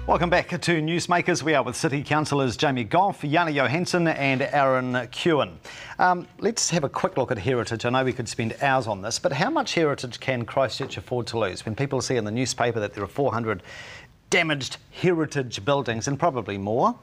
Welcome back to NewsMakers. We are with City Councillors Jamie Gough, Yani Johanson and Aaron Keown. Let's have a quick look at heritage. I know we could spend hours on this, but how much heritage can Christchurch afford to lose? When people see in the newspaper that there are 400 damaged heritage buildings, and probably more,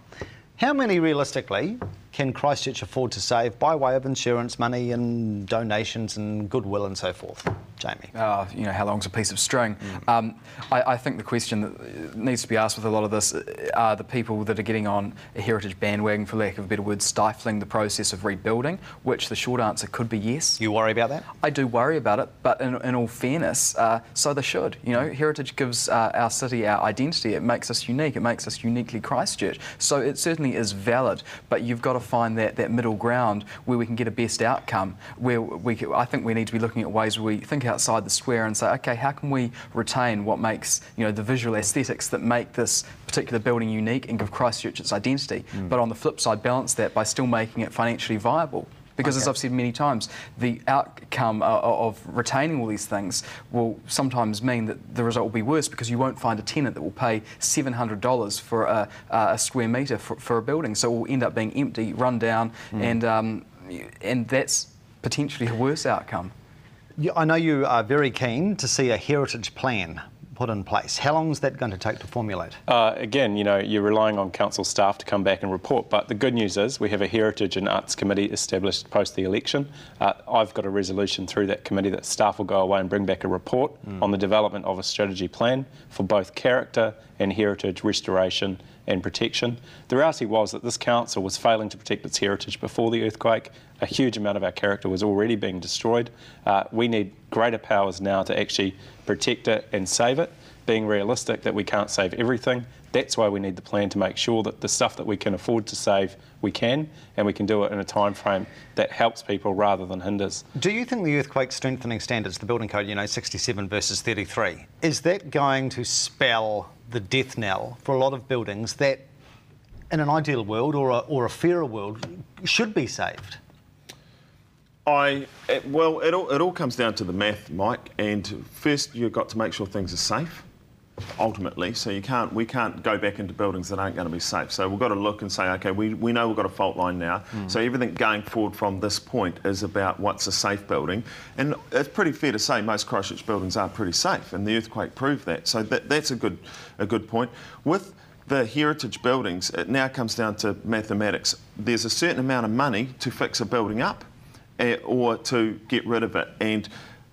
how many realistically can Christchurch afford to save by way of insurance money and donations and goodwill and so forth? Jamie. You know, how long's a piece of string? I think the question that needs to be asked with a lot of this are the people that are getting on a heritage bandwagon, for lack of a better word, stifling the process of rebuilding, which the short answer could be yes. You worry about that? I do worry about it, but in all fairness, so they should. You know, heritage gives our city our identity. It makes us unique. It makes us uniquely Christchurch. So it certainly is valid, but you've got to find that middle ground where we can get a best outcome, where I think we need to be looking at ways where we think outside the square and say, okay, how can we retain what makes, you know, the visual aesthetics that make this particular building unique and give Christchurch its identity, but on the flip side balance that by still making it financially viable. Because as I've said many times, the outcome of retaining all these things will sometimes mean that the result will be worse, because you won't find a tenant that will pay $700 for a square metre for a building. So it will end up being empty, run down, and that's potentially a worse outcome. I know you are very keen to see a heritage plan put in place. How long is that going to take to formulate? Again, you know, you're relying on council staff to come back and report, but the good news is we have a Heritage and Arts Committee established post the election. I've got a resolution through that committee that staff will go away and bring back a report on the development of a strategy plan for both character and heritage restoration and protection. The reality was that this council was failing to protect its heritage before the earthquake. A huge amount of our character was already being destroyed. We need greater powers now to actually protect it and save it, being realistic that we can't save everything. That's why we need the plan to make sure that the stuff that we can afford to save, we can, and we can do it in a time frame that helps people rather than hinders. Do you think the earthquake strengthening standards, the building code, you know, 67 versus 33, is that going to spell the death knell for a lot of buildings that, in an ideal world or a fairer world, should be saved? Well, it all comes down to the math, Mike. And first, you've got to make sure things are safe. Ultimately, so we can't go back into buildings that aren't going to be safe. So we've got to look and say, okay, we know we've got a fault line now. So everything going forward from this point is about what's a safe building. And it's pretty fair to say most Christchurch buildings are pretty safe, and the earthquake proved that. So that's a good point. With the heritage buildings, it now comes down to mathematics. There's a certain amount of money to fix a building up or to get rid of it. And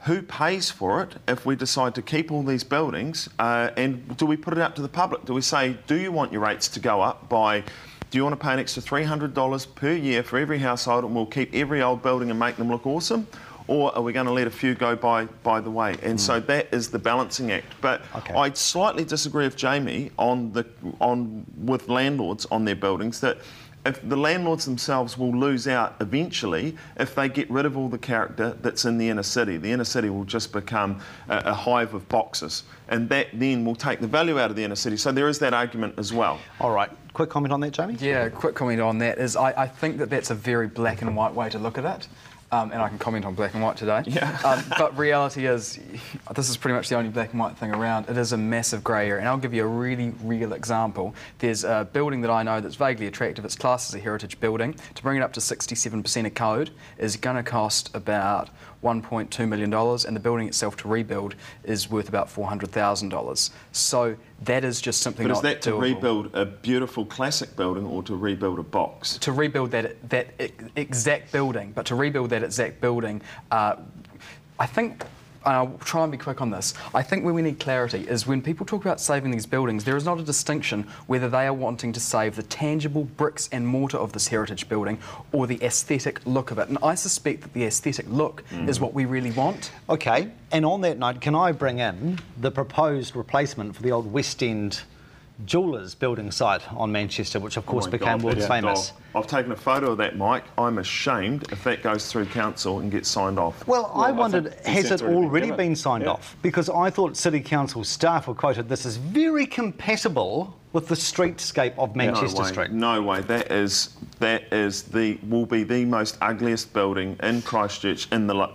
who pays for it if we decide to keep all these buildings? And do we put it out to the public? Do we say, do you want your rates to go up by, do you want to pay an extra $300 per year for every household and we'll keep every old building and make them look awesome? Or are we going to let a few go by the way? And so that is the balancing act. But I slightly disagree with Jamie with landlords on their buildings, that if the landlords themselves will lose out eventually if they get rid of all the character that's in the inner city. The inner city will just become a hive of boxes, and that then will take the value out of the inner city. So there is that argument as well. All right. Quick comment on that, Jamie? Yeah, quick comment on that is I think that's a very black and white way to look at it. And I can comment on black and white today. Yeah. But reality is, this is pretty much the only black and white thing around. It is a massive grey area. And I'll give you a really real example. There's a building that I know that's vaguely attractive. It's classed as a heritage building. To bring it up to 67% of code is going to cost about $1.2 million, and the building itself to rebuild is worth about $400,000. So that is just simply not doable. But is that to rebuild a beautiful classic building or to rebuild a box? To rebuild that exact building, but to rebuild that exact building, I think, and I'll try and be quick on this, I think where we need clarity is when people talk about saving these buildings, there is not a distinction whether they are wanting to save the tangible bricks and mortar of this heritage building or the aesthetic look of it. And I suspect that the aesthetic look is what we really want. Okay, and on that note, can I bring in the proposed replacement for the old West End Jewellers building site on Manchester, which of course became world famous? I've taken a photo of that, Mike. I'm ashamed if that goes through council and gets signed off. Well, I wondered, has it already been signed off? Because I thought City Council staff were quoted, this is very compatible with the streetscape of Manchester Street. No way. That is that will be the most ugliest building in Christchurch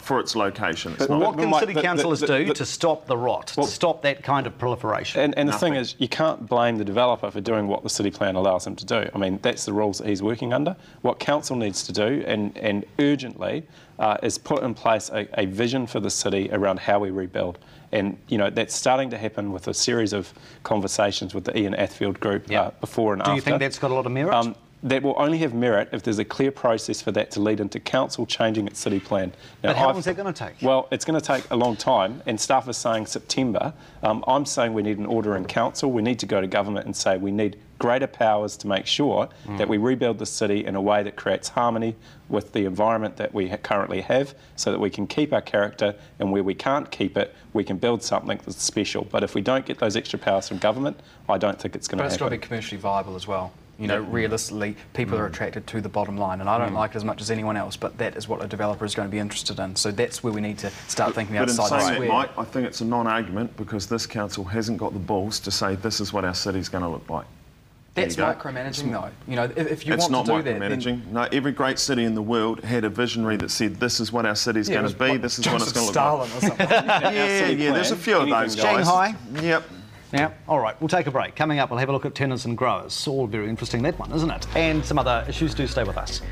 for its location. Well, what can city councillors do to stop the rot, to stop that kind of proliferation? And the thing is, you can't blame the developer for doing what the city plan allows him to do. I mean, that's the rules that he's working under. What council needs to do, and urgently, is put in place a vision for the city around how we rebuild. And, you know, that's starting to happen with a series of conversations with the Ian Athfield group before and after. Do you think that's got a lot of merit? That will only have merit if there's a clear process for that to lead into council changing its city plan. Now, but how long is that going to take? Well, it's going to take a long time, and staff are saying September. I'm saying we need an order in council. We need to go to government and say we need greater powers to make sure that we rebuild the city in a way that creates harmony with the environment that we currently have, so that we can keep our character, and where we can't keep it, we can build something that's special. But if we don't get those extra powers from government, I don't think it's going to happen. But it's got to be commercially viable as well. You know, realistically, people are attracted to the bottom line, and I don't like it as much as anyone else, but that is what a developer is going to be interested in. So that's where we need to start thinking outside the square. But in saying that, Mike, I think it's a non-argument, because this council hasn't got the balls to say this is what our city's going to look like. That's micromanaging, though. You know, if you want to do that, it's not micromanaging. No, every great city in the world had a visionary that said, "This is what our city's going to be. This is what it's going to look like." Or something. yeah. There's a few of those guys. Shanghai. Yep. Yeah, all right, we'll take a break. Coming up, we'll have a look at tenants and growers. All very interesting, that one, isn't it? And some other issues. Do stay with us.